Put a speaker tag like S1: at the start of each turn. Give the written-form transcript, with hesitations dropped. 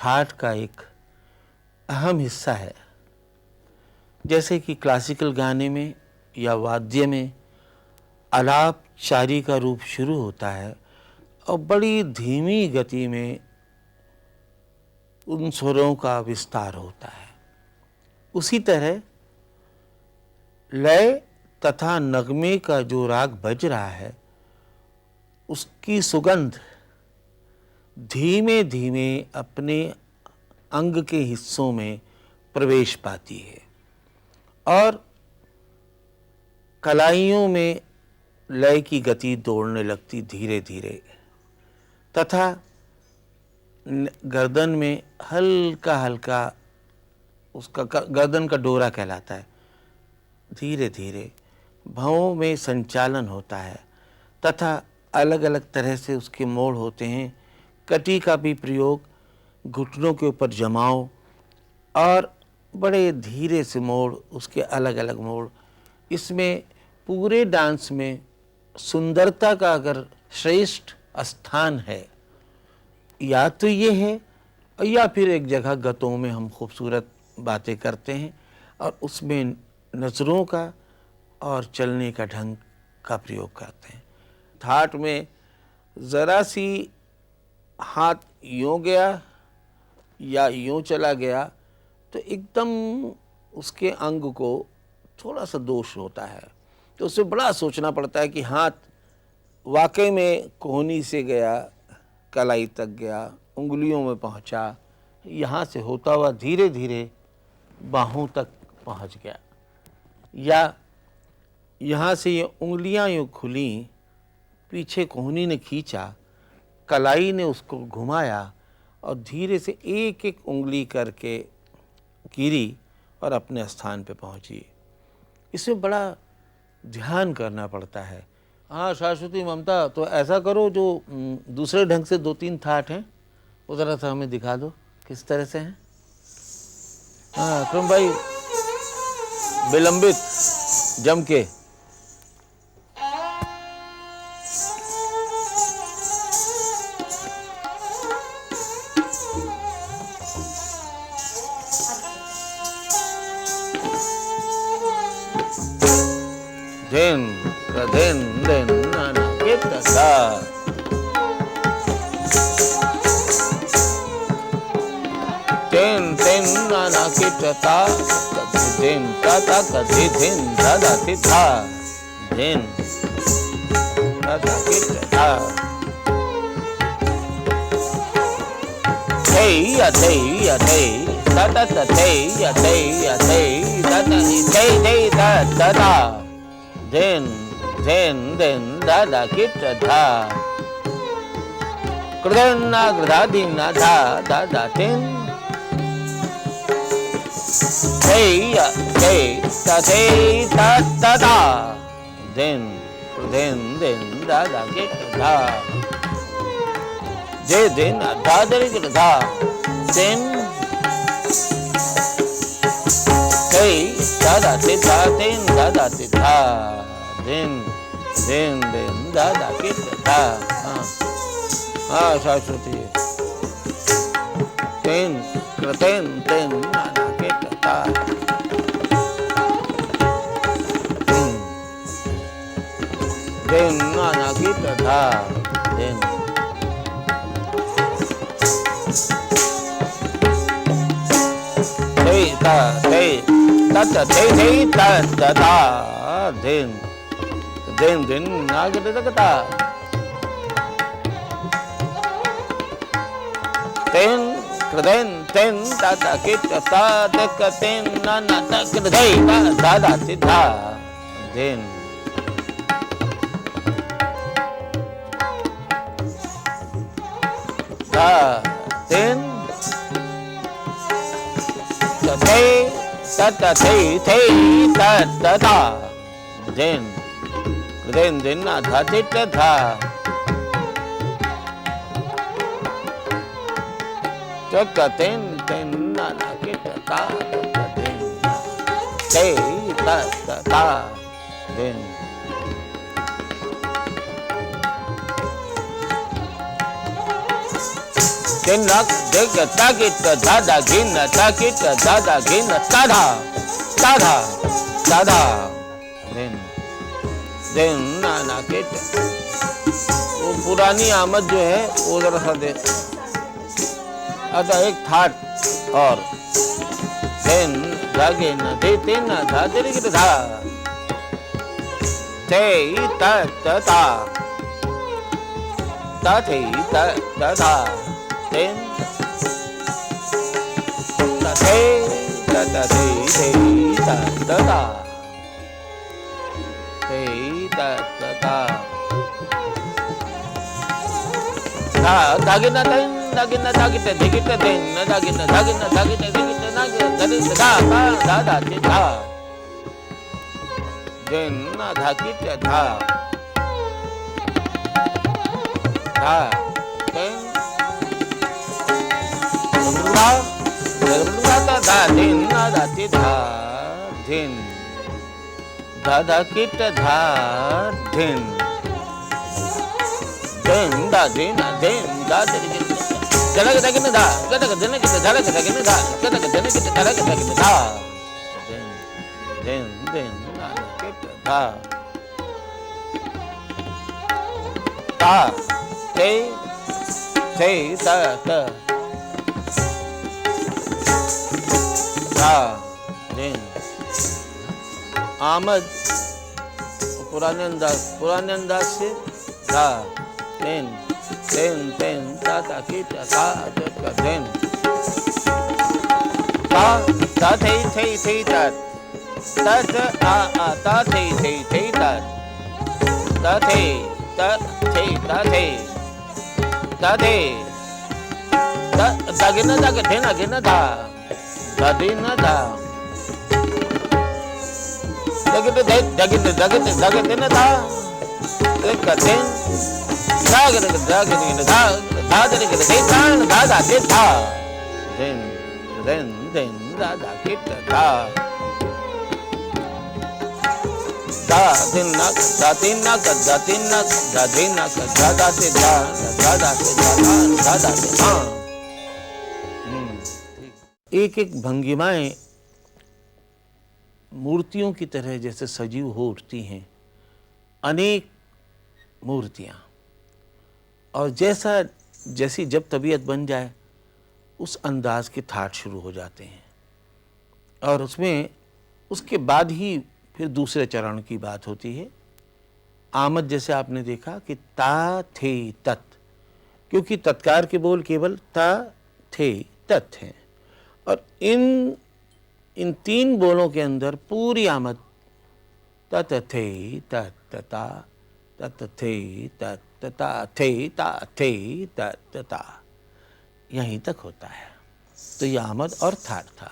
S1: ठाठ का एक अहम हिस्सा है। जैसे कि क्लासिकल गाने में या वाद्य में आलाप चारी का रूप शुरू होता है और बड़ी धीमी गति में उन स्वरों का विस्तार होता है। उसी तरह लय तथा नगमे का जो राग बज रहा है उसकी सुगंध धीमे धीमे अपने अंग के हिस्सों में प्रवेश पाती है और कलाइयों में लय की गति दौड़ने लगती धीरे धीरे, तथा गर्दन में हल्का हल्का उसका गर्दन का डोरा कहलाता है, धीरे धीरे भवों में संचालन होता है तथा अलग अलग तरह से उसके मोड़ होते हैं। कटी का भी प्रयोग, घुटनों के ऊपर जमाव और बड़े धीरे से मोड़, उसके अलग अलग मोड़। इसमें पूरे डांस में सुंदरता का अगर श्रेष्ठ स्थान है या तो ये है, या फिर एक जगह गतों में हम खूबसूरत बातें करते हैं और उसमें नज़रों का और चलने का ढंग का प्रयोग करते हैं। ठाठ में ज़रा सी हाथ यूँ गया या यूँ चला गया तो एकदम उसके अंग को थोड़ा सा दोष होता है, तो उससे बड़ा सोचना पड़ता है कि हाथ वाकई में कोहनी से गया, कलाई तक गया, उंगलियों में पहुंचा, यहाँ से होता हुआ धीरे धीरे बाहों तक पहुंच गया, या यहाँ से ये उंगलियां यूँ खुली, पीछे कोहनी ने खींचा, कलाई ने उसको घुमाया और धीरे से एक एक उंगली करके गिरी और अपने स्थान पे पहुंची। इसमें बड़ा ध्यान करना पड़ता है। हाँ शाश्वती ममता, तो ऐसा करो जो दूसरे ढंग से 2-3 ठाठ हैं वो ज़रा सा हमें दिखा दो किस तरह से हैं। हाँ अक्रम भाई, विलंबित जम के। दिन दिन दिन नाना के तथा दिन दिन नाना के तथा दिन तथा कधी दिन दादा तिथा दिन दादा के तथा थे या दादा थे या दादा थे दादा दिन दिन दिन दादा किट धा कृदन्ना कृदा दिन्ना धा दादा दिन या दादा दिन दिन दादा किट धा जे दिन दादा किट धा दिन दादा तिथा दिन दादा तिथा दिन दिन दिन दादा की तथा। हाँ शाश्वती दिन कृतेन दिन नाना के तथा दिन नाना की तथा दिन दिन दिन नागता तेन कृदेन तेन दादा के तथा तक तेन नाना तक दादा तिथा दिन दिन तथा दिन दिन दिन आधा तिट था चक तेन तेन नाना के तथा दिन ते तथा दिन तिनक दिग ताकिट दादा घिन ताकिट दादा घिन ताधा ताधा ताधा दिन दिन नाना किट। वो पुरानी आमद जो है वो जरा सा दे। अच्छा एक थाट और दिन धागे न दे तीन धा तेरे की धा ते ता ता ता ता थे ता ता धा तीन ता थे ता ता थे ता ता ता थे ता ता ता धा धागे न तीन धागे न धागे ते धागे ते तीन न धागे न धागे न धागे ते धागे ते नागे धागे धा धा धा धा ते धा दिन न धागे ते धा धा तीन धा धा धा धा दिन न धा ते धा दिन धा धा किट धा दिन दिन दा दिन दा दिन जनक दगिन दा गदक जनक धड़क दगिन दा गदक जनक धड़क दगिन दा दिन दिन ना किट धा ता ते ता ता धा दिन आमद पुराने अंदाज से धा दिन दिन दिन ता ता की ता ता दिन ता ता थे ता ता आ ता थे ता ता थे ता थे ता थे ता थे ता दागिन दाग देना गिन धा दादिन धा दागिन दे दागिन देना धा एक दिन दागिन दागिन धा धा दागिन दे धा धा दे धा दिन दिन दिन धा धा किट धा धा दिन नक धा तीन नक धा तीन नक धा दिन नक धा धा से धा धा धा से धा धा से हाँ। एक एक भंगिमाएं मूर्तियों की तरह जैसे सजीव हो उठती हैं, अनेक मूर्तियां, और जैसी जब तबीयत बन जाए उस अंदाज के ठाट शुरू हो जाते हैं, और उसमें उसके बाद ही फिर दूसरे चरण की बात होती है। आमद जैसे आपने देखा कि ता थे तत्, क्योंकि तत्कार के बोल केवल ता थे तत् हैं, और इन तीन बोलों के अंदर पूरी आमद तत थे तत ता तत थे तत ता थे ता थे तत ता यहीं तक होता है। तो यह आमद और थाट था।